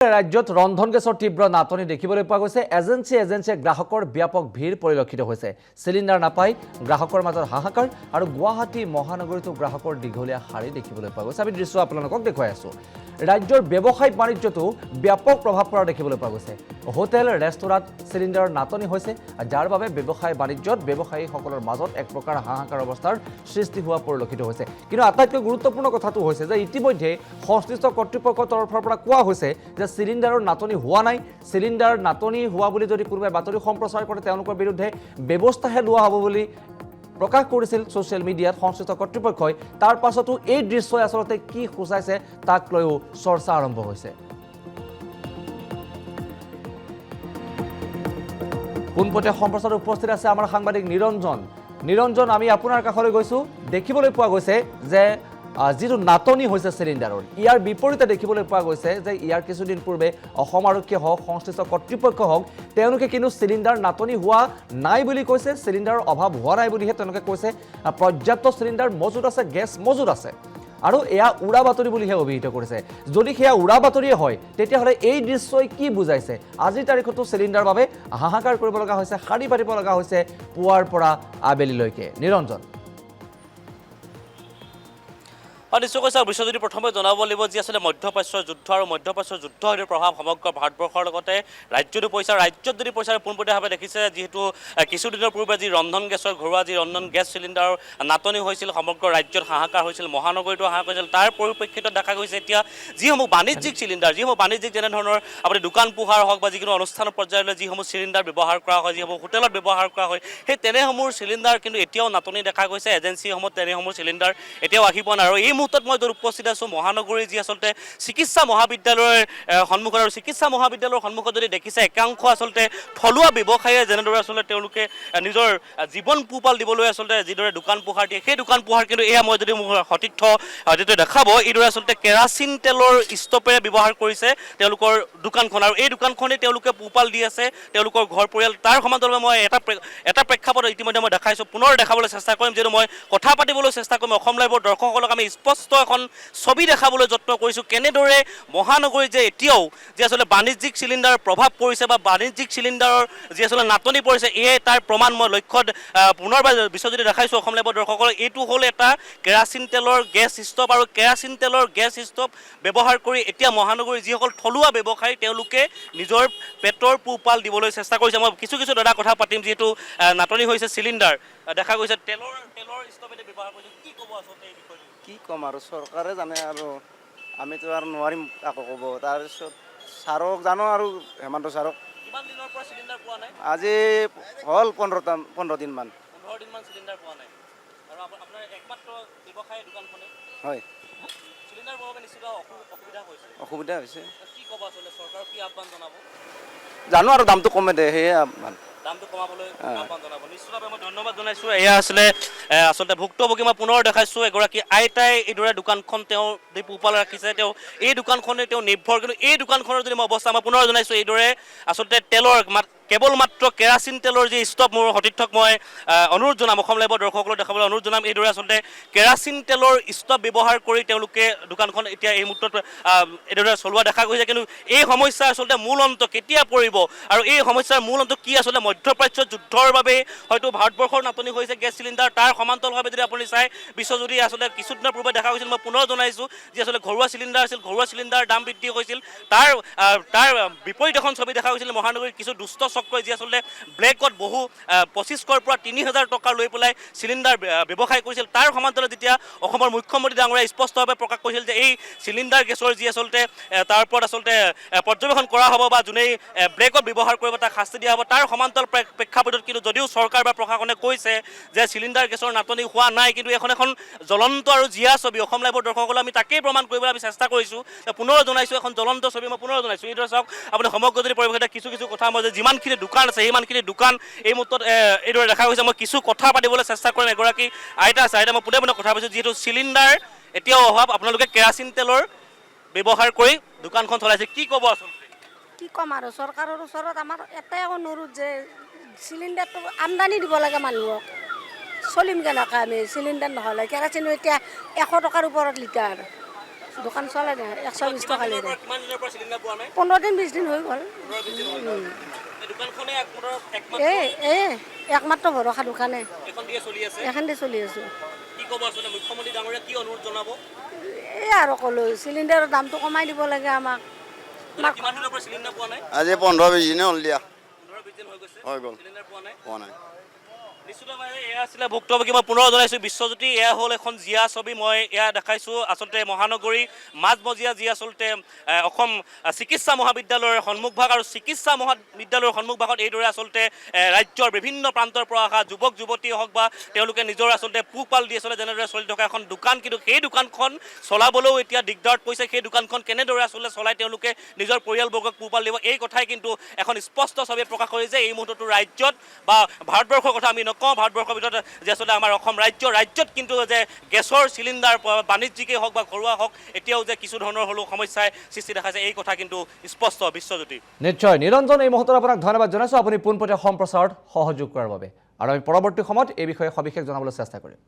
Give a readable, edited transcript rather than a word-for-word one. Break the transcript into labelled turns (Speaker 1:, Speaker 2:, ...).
Speaker 1: ৰাজ্যত ৰন্ধন গেছৰ তীব্ৰ নাটনি দেখিবলৈ পোৱা গৈছে। এজেন্সিয়ে গ্ৰাহকৰ ব্যাপক ভিৰ পৰিলক্ষিত হৈছে। চিলিণ্ডাৰ নাপাই গ্ৰাহকৰ মাজত হাহাকাৰ আৰু গুৱাহাটী মহানগৰীতো গ্ৰাহকৰ দীঘলীয়া শাৰী দেখিবলৈ পোৱা গৈছে। আমি দৃশ্য আপোনালোকক দেখুৱাই আছো। ৰাজ্যৰ ব্যৱসায়িক বাণিজ্যতো ব্যাপক প্ৰভাৱ পৰা দেখিবলৈ পোৱা গৈছে। হোটেল ৰেষ্টুৰাঁত চিলিণ্ডাৰৰ নাটনি হৈছে, যাৰ বাবে ব্যৱসায় বাণিজ্যত ব্যৱসায়ীসকলৰ মাজত এক প্ৰকাৰ হাহাকাৰ অৱস্থাৰ সৃষ্টি হোৱা পৰিলক্ষিত হৈছে। কিন্তু আটাইতকৈ গুৰুত্বপূৰ্ণ কথাটো হৈছে যে ইতিমধ্যে সংশ্লিষ্ট কৰ্তৃপক্ষৰ তৰফৰ পৰা কোৱা হৈছে যে চিলিণ্ডাৰৰ নাটনি হোৱা নাই। চিলিণ্ডাৰ নাটনি হোৱা বুলি যদি কোনোবাই বাতৰি সম্প্ৰচাৰ কৰে তেওঁলোকৰ বিৰুদ্ধে ব্যৱস্থাহে লোৱা হ'ব বুলি প্ৰকাশ কৰিছিল ছ'চিয়েল মিডিয়াত সংশ্লিষ্ট কৰ্তৃপক্ষই। তাৰ পাছতো এই দৃশ্যই আচলতে কি সূচাইছে তাক লৈও চৰ্চা আৰম্ভ হৈছে। পোনপটীয়া সম্প্ৰচাৰত উপস্থিত আছে আমাৰ সাংবাদিক নিৰঞ্জন। আমি আপোনাৰ কাষলৈ গৈছোঁ। দেখিবলৈ পোৱা গৈছে যে যিটো নাটনি হৈছে চিলিণ্ডাৰৰ, ইয়াৰ বিপৰীতে দেখিবলৈ পোৱা গৈছে যে ইয়াৰ কিছুদিন পূৰ্বে অসম আৰক্ষীয়ে হওক, সংশ্লিষ্ট কৰ্তৃপক্ষ হওক, তেওঁলোকে কিন্তু চিলিণ্ডাৰ নাটনি হোৱা নাই বুলি কৈছে। চিলিণ্ডাৰৰ অভাৱ হোৱা নাই বুলিহে তেওঁলোকে কৈছে। পৰ্যাপ্ত চিলিণ্ডাৰ মজুত আছে, গেছ মজুত আছে, আৰু এয়া উৰা বাতৰি বুলিহে অভিহিত কৰিছে। যদি সেয়া উৰা বাতৰিয়ে হয় তেতিয়াহ'লে এই দৃশ্যই কি বুজাইছে? আজিৰ তাৰিখতো চিলিণ্ডাৰৰ বাবে হাহাকাৰ কৰিব লগা হৈছে, শাৰী পাতিব লগা হৈছে পুৱাৰ পৰা আবেলিলৈকে। নিৰঞ্জন।
Speaker 2: নিশ্চয় কৈছে। বিশ্বজ্যোতি প্ৰথমে জনাব লাগিব যি আচলতে মধ্যপ্ৰাচ্যৰ যুদ্ধ আৰু মধ্যপ্ৰাচ্যৰ যুদ্ধ সেইটোৰ প্ৰভাৱ সমগ্ৰ ভাৰতবৰ্ষৰ লগতে ৰাজ্যতো পৰিছে। ৰাজ্যত যদি পৰিছে পোনপটীয়াভাৱে দেখিছে, যিহেতু কিছুদিনৰ পূৰ্বে যি ৰন্ধন গেছৰ ঘৰুৱা যি ৰন্ধন গেছ চিলিণ্ডাৰৰ নাটনি হৈছিল, সমগ্ৰ ৰাজ্যত হাহাকাৰ হৈছিল, মহানগৰীতো হাহাকাৰ হৈছিল। তাৰ পৰিপ্ৰেক্ষিতত দেখা গৈছে এতিয়া যিসমূহ বাণিজ্যিক চিলিণ্ডাৰ, যেনেধৰণৰ আপুনি দোকান পোহাৰ হওক বা যিকোনো অনুষ্ঠান পৰ্যায়লৈ যিসমূহ চিলিণ্ডাৰ ব্যৱহাৰ কৰা হয়, যিসমূহ হোটেলত ব্যৱহাৰ কৰা হয়, সেই তেনেসমূহ চিলিণ্ডাৰ কিন্তু এতিয়াও নাটনি দেখা গৈছে। এজেঞ্চিসমূহত তেনেসমূহ চিলিণ্ডাৰ এতিয়াও আহি পোৱা নাই। আৰু এই মুহূৰ্তত মই য'ত উপস্থিত আছোঁ, মহানগৰীৰ যি আচলতে চিকিৎসা মহাবিদ্যালয়ৰ সন্মুখত, আৰু চিকিৎসা মহাবিদ্যালয়ৰ সন্মুখত যদি দেখিছে একাংশ আচলতে থলুৱা ব্যৱসায়ীয়ে যেনেদৰে আচলতে তেওঁলোকে নিজৰ জীৱন পোহপাল দিবলৈ আচলতে যিদৰে দোকান পোহাৰ দিয়ে, সেই দোকান পোহাৰ কিন্তু এয়া মই যদি মোৰ সতীৰ্থ যিটো দেখাব, এইদৰে আচলতে কেৰাচিন তেলৰ ষ্ট'ভেৰে ব্যৱহাৰ কৰিছে তেওঁলোকৰ দোকানখন, আৰু এই দোকানখনেই তেওঁলোকে পোহপাল দি আছে তেওঁলোকৰ ঘৰ পৰিয়াল। তাৰ সমান্তৰালভাৱে মই এটা প্ৰেক্ষাপট ইতিমধ্যে মই দেখাইছোঁ, পুনৰ দেখাবলৈ চেষ্টা কৰিম, যিহেতু মই কথা পাতিবলৈ চেষ্টা কৰিম অসম লাইভৰ দৰ্শকসকলক আমি স্পষ্ট এখন ছবি দেখাবলৈ যত্ন কৰিছোঁ, কেনেদৰে মহানগৰীত যে এতিয়াও যি আচলতে বাণিজ্যিক চিলিণ্ডাৰৰ প্ৰভাৱ পৰিছে বা বাণিজ্যিক চিলিণ্ডাৰৰ যি আচলতে নাটনি পৰিছে, এয়াই তাৰ প্ৰমাণ। মই লক্ষ্যত পুনৰবাৰ বিশ্বজ্যোতি দেখাইছোঁ অসম লাইভৰ দৰ্শকসকলক। এইটো হ'ল এটা কেৰাচিন তেলৰ গেছ ষ্ট'ভ, আৰু কেৰাচিন তেলৰ গেছ ষ্ট'ভ ব্যৱহাৰ কৰি এতিয়া মহানগৰীৰ যিসকল থলুৱা ব্যৱসায়ী তেওঁলোকে নিজৰ পেটৰ পোহপাল দিবলৈ চেষ্টা কৰিছে। মই কিছু দাদা কথা পাতিম, যিহেতু নাটনি হৈছে চিলিণ্ডাৰ দেখা গৈছে, তেলৰ ষ্ট'ভ এতিয়া ব্যৱহাৰ কৰিছে। কি ক'ব আচলতে এই বিষয়টো?
Speaker 3: কি ক'ম আৰু, চৰকাৰে জানে আৰু আমিতো আৰু নোৱাৰিম আকৌ ক'ব। তাৰপিছত ছাৰক জানো, আৰু হেমন্ত ছাৰক।
Speaker 2: কিমান দিনৰ পৰা চিলিণ্ডাৰ পোৱা নাই?
Speaker 3: আজি হ'ল 15 দিনমান।
Speaker 2: 15 দিনমান চিলিণ্ডাৰ পোৱা নাই, আৰু আপোনাৰ একমাত্ৰ ব্যৱসায়ী দোকানখনে
Speaker 3: হয়।
Speaker 2: চিলিণ্ডাৰ পোৱাৰ বাবে নিশ্চিত
Speaker 3: অসুবিধা হৈছে।
Speaker 2: কি ক'ব আচলতে, চৰকাৰক কি আহ্বান জনাব?
Speaker 3: জানো আৰু দামটো কমে দে, সেয়ে আহ্বান।
Speaker 2: দামটো কমাবলৈ আহ্বান জনাব। নিশ্চিতভাৱে মই ধন্যবাদ জনাইছোঁ। এয়া আচলতে ভুক্তভোগী মই পুনৰ দেখাইছোঁ এগৰাকী আইতাই এইদৰে দোকানখন তেওঁ পোহপাল ৰাখিছে, তেওঁ এই দোকানখনে তেওঁ নিৰ্ভৰ। কিন্তু এই দোকানখনৰ যদি মই অৱস্থা মই পুনৰ জনাইছোঁ, এইদৰে আচলতে তেলৰ কেৱল মাত্ৰ কেৰাচিন তেলৰ যি ষ্ট'ভ, মোৰ সতীৰ্থক মই অনুৰোধ জনাম, অসম লাইভৰ দৰ্শকসকলক দেখাবলৈ অনুৰোধ জনাম, এইদৰে আচলতে কেৰাচিন তেলৰ ষ্ট'ভ ব্যৱহাৰ কৰি তেওঁলোকে দোকানখন এতিয়া এই মুহূৰ্তত এইদৰে চলোৱা দেখা গৈছে। কিন্তু এই সমস্যা আচলতে মূল অন্ত কেতিয়া পৰিব, আৰু এই সমস্যাৰ মূল অন্ত কি? আচলতে মধ্যপ্ৰাচ্য যুদ্ধৰ বাবে হয়তো ভাৰতবৰ্ষৰ নাটনি হৈছে গেছ চিলিণ্ডাৰ। তাৰ সমান্তৰালভাৱে যদি আপুনি চাই, বিশ্বজুৰি আচলতে কিছুদিনৰ পূৰ্বে দেখা গৈছিল, মই পুনৰ জনাইছোঁ, যি আচলতে ঘৰুৱা চিলিণ্ডাৰ আছিল, ঘৰুৱা চিলিণ্ডাৰ দাম বৃদ্ধি হৈছিল। তাৰ বিপৰীত এখন ছবি দেখা গৈছিল মহানগৰীৰ কিছু দুষ্ট চক্ৰই, যি আচলতে ব্লেকত বহু 2500ৰ পৰা 3000 টকা লৈ পেলাই চিলিণ্ডাৰ ব্যৱসায় কৰিছিল। তাৰ সমান্তৰালত যেতিয়া অসমৰ মুখ্যমন্ত্ৰী ডাঙৰীয়াই স্পষ্টভাৱে প্ৰকাশ কৰিছিল যে এই চিলিণ্ডাৰ গেছৰ যি আচলতে তাৰ ওপৰত আচলতে পৰ্যবেক্ষণ কৰা হ'ব বা যোনেই ব্লেকত ব্যৱহাৰ কৰিব তাক শাস্তি দিয়া হ'ব, তাৰ সমান্তৰাল প্ৰেক্ষাপটত কিন্তু যদিও চৰকাৰ বা প্ৰশাসনে কৈছে যে চিলিণ্ডাৰ গেছৰ নাটনি হোৱা নাই, কিন্তু এখন জ্বলন্ত আৰু জীয়া ছবি। অসম লাইভৰ দৰ্শকসকলে আমি তাকেই প্ৰমাণ কৰিবলৈ আমি চেষ্টা কৰিছোঁ। পুনৰ জনাইছোঁ, এখন জ্বলন্ত ছবি মই পুনৰ জনাইছোঁ। এইদৰে চাওক আপুনি সমগ্ৰ যদি পৰিৱেশতে কিছু কথা মই যে যিমানখিনি দোকান আছে সিমানখিনি দোকান এই মুহূৰ্তত এইদৰে দেখা গৈছে। মই কিছু কথা পাতিবলৈ চেষ্টা কৰিম, এগৰাকী আইতা আছে, মই পোনে কথা পাতিছোঁ, যিহেতু চিলিণ্ডাৰ এতিয়াও অভাৱ, আপোনালোকে কেৰাচিন তেলৰ ব্যৱহাৰ কৰি দোকানখন চলাইছে, কি ক'ব আচলতে?
Speaker 4: কি ক'ম আৰু, চৰকাৰৰ ওচৰত আমাৰ এটাই অনুৰোধ যে চিলিণ্ডাৰটো আমদানি দিব লাগে মানুহক। চলিম কেনেকৈ আমি চিলিণ্ডাৰ নহ'লে? কেৰাচিনো এতিয়া 100 টকাৰ ওপৰত লিটাৰ। দোকান চলে দে 120 টকা লৈ দে
Speaker 2: কিমান দিনৰ পৰা চিলিণ্ডাৰ পোৱা নাই
Speaker 4: 15 দিন 20 দিন হৈ গ'ল
Speaker 2: 15 20 দিন হৈ গ'ল এই দোকানখনে একমাত্ৰ
Speaker 4: একমাত্ৰ ভৰসা দোকানে
Speaker 2: এখন দিয়ে চলি আছে
Speaker 4: এখন দি চলি আছোঁ
Speaker 2: কি ক'ব আচলতে মুখ্যমন্ত্ৰী ডাঙৰীয়া কি অনুৰোধ জনাব
Speaker 4: আৰু ক'লো চিলিণ্ডাৰৰ দামটো কমাই দিব লাগে আমাক
Speaker 2: কিমান দিনৰ পৰা চিলিণ্ডাৰ পোৱা নাই
Speaker 3: আজি 15-20 দিনে হ'ল দিয়া
Speaker 2: 15 20 দিন হৈ গৈছে
Speaker 3: হৈ গ'ল
Speaker 2: চিলিণ্ডাৰ পোৱা নাই
Speaker 3: পোৱা নাই
Speaker 2: নিশ্চিতভাৱে এয়া আছিলে ভুক্তভোগী মই পুনৰ জনাইছোঁ বিশ্বজ্যোতি এয়া হ'ল এখন জিয়া ছবি মই এয়া দেখাইছোঁ আচলতে মহানগৰী মাজমজিয়া যি আচলতে অসম চিকিৎসা মহাবিদ্যালয়ৰ সন্মুখভাগ আৰু চিকিৎসা মহাবিদ্যালয়ৰ সন্মুখভাগত এইদৰে আচলতে ৰাজ্যৰ বিভিন্ন প্ৰান্তৰ পৰা অহা যুৱক যুৱতী হওক বা তেওঁলোকে নিজৰ আচলতে পোহপাল দি আচলতে যেনেদৰে চলি থকা এখন দোকান কিন্তু সেই দোকানখন চলাবলৈও এতিয়া দিগদাৰত পৰিছে সেই দোকানখন কেনেদৰে আচলতে চলাই তেওঁলোকে নিজৰ পৰিয়ালবৰ্গক পোহপাল দিব এই কথাই কিন্তু এখন স্পষ্ট ছবি প্ৰকাশ কৰে যে এই মুহূৰ্ততো ৰাজ্যত বা ভাৰতবৰ্ষৰ কথা আমি নকওঁ ভাৰতবৰ্ষৰ ভিতৰত যে আচলতে আমাৰ অসম ৰাজ্যত কিন্তু যে গেছৰ চিলিণ্ডাৰ বাণিজ্যিকেই হওক বা ঘৰুৱা হওক এতিয়াও যে কিছু ধৰণৰ হ'লেও সমস্যাই সৃষ্টি দেখাইছে এই কথা কিন্তু স্পষ্ট বিশ্বজ্যোতি
Speaker 1: নিশ্চয় নিৰঞ্জন এই মুহূৰ্তত আপোনাক ধন্যবাদ জনাইছোঁ আপুনি পোনপটীয়া সম্প্ৰচাৰত সহযোগ কৰাৰ বাবে আৰু আমি পৰৱৰ্তী সময়ত এই বিষয়ে সবিশেষ জনাবলৈ চেষ্টা কৰিম